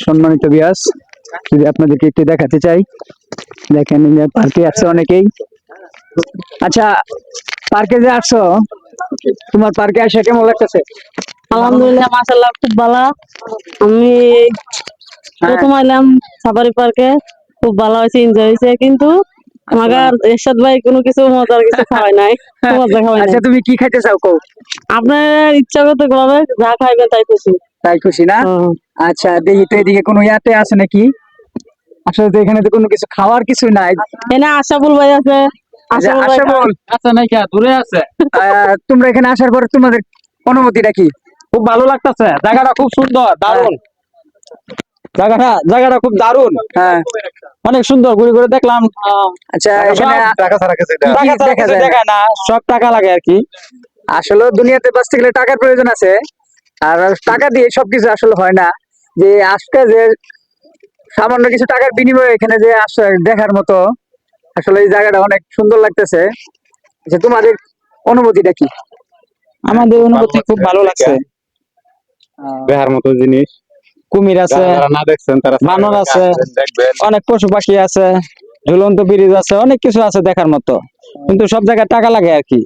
সম্মানিত ভিউয়ার্স, যদি আপনাদেরকে একটু দেখাতে চাই, দেখেন পার্কে আছে অনেকেই। আচ্ছা, পার্কে যে আসছো, তোমার পার্কে আসে কেমন লাগতেছে? আলহামদুলিল্লাহ, মাশাআল্লাহ, খুব ভালো। আমি প্রথম আইলাম সাফারি পার্কে, খুব ভালো হয়েছে, এনজয় হয়েছে। কিন্তু মাগার এরশাদ ভাই কোনো কিছু মজার কিছু খাওয়াই নাই, মজা খাওয়াই নাই। আচ্ছা, তুমি কি খাইতে চাও কও? আপনার ইচ্ছা করতে ভাবে যা খাইবেন তাই খুশি। তাই খুশি না? আচ্ছা, দেখি তো এদিকে কোনো ইয়াতে আছে নাকি। আসলে তো এখানে তো কোনো কিছু খাওয়ার কিছু নাই। এখানে আশাফুল ভাই আছে। আশাফুল ভাই আশাফুল আছে নাকি দূরে আছে? তোমরা এখানে আসার পর তোমাদের অনুভূতিটা কি? খুব ভালো লাগতেছে, জায়গাটা খুব সুন্দর, দারুণ জায়গাটা খুব দারুণ। হ্যাঁ, অনেক সুন্দর, ঘুরে ঘুরে দেখলাম। আচ্ছা, এখানে টাকা ছাড়া কিছু দেখায় না, সব টাকা লাগে আর কি। আসলে দুনিয়াতে বাঁচতে গেলে টাকার প্রয়োজন আছে, আর টাকা দিয়ে সবকিছু আসলে হয় না। যে আজকে যে সামান্য কিছু টাকার বিনিময়ে এখানে যে আসছে দেখার মতো, আসলে এই জায়গাটা অনেক সুন্দর লাগতেছে। যে তোমাদের অনুভূতিটা কি? আমাদের অনুভূতি খুব ভালো লাগছে। দেখার মতো জিনিস, কুমির আছে, যারা না দেখছেন তারা বানর আছে, দেখবেন। অনেক পশু পাখি আছে, ঝুলন্ত ব্রিজ আছে, অনেক কিছু আছে দেখার মতো। কিন্তু সব জায়গায় টাকা লাগে আর কি।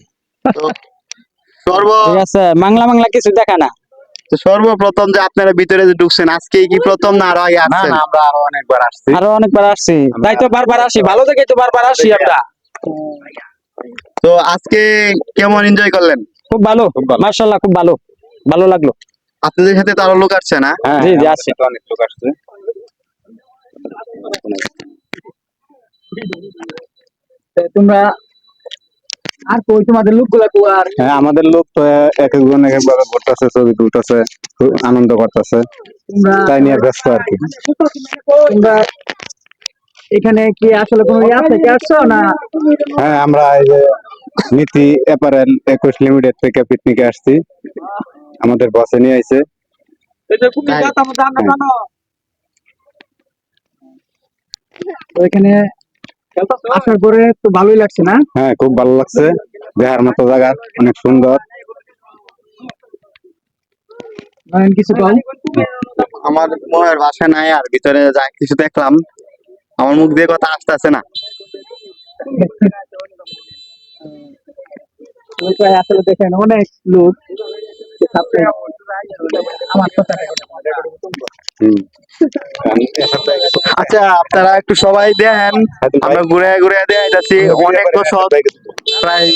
ঠিক আছে, মাংলা কিছু দেখা না। তো সর্বপ্রথম যে আপনারা ভিতরে যে ঢুকছেন, আজকেই কি প্রথম না আরো আগে আসছেন? আমরা আরো অনেকবার আসছি, তাই তো বারবার আসি, ভালো দেখে তো বারবার আসি আমরা। তো আজকে কেমন এনজয় করলেন? খুব ভালো, মাশাআল্লাহ, খুব ভালো, ভালো লাগলো। আপনাদের সাথে তো আরো লোক আসছে না? জি জি, আসছে, অনেক লোক আসছে। তোমরা আর কই তোমাদের লোকগুলা কো? আর হ্যাঁ, আমাদের লোক তো এক একজন এক একভাবে ঘুরতেছে, ছবি তুলতেছে, খুব আনন্দ করতেছে, তোমরা তাই নিয়ে ব্যস্ত আর কি। তোমরা এখানে কি আসলে কোনো ইয়া থেকে আসছো না? হ্যাঁ, আমরা এই যে নীতি অ্যাপারেল 21 লিমিটেড থেকে পিকনিকে আসছি, আমাদের বসে নিয়ে আইছে। তো এখানে আসার পরে তো ভালোই লাগছে না? হ্যাঁ, খুব ভালো লাগছে, দেখার মতো জায়গা, অনেক সুন্দর। কিছু কম আমার মনের ভাষা নাই, আর ভিতরে যা কিছু দেখলাম আমার মুখ দিয়ে কথা আসতেছে না। আসলে দেখেন অনেক লোক আমার কথা হুম। আচ্ছা, আপনারা একটু সবাই দেখেন, আমরা ঘুরে ঘুরে দেখাইতেছি অনেক বছর প্রায়।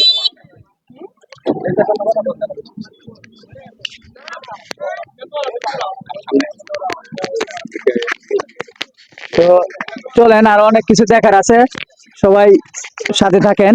তো চলেন, আর অনেক কিছু দেখার আছে, সবাই সাথে থাকেন।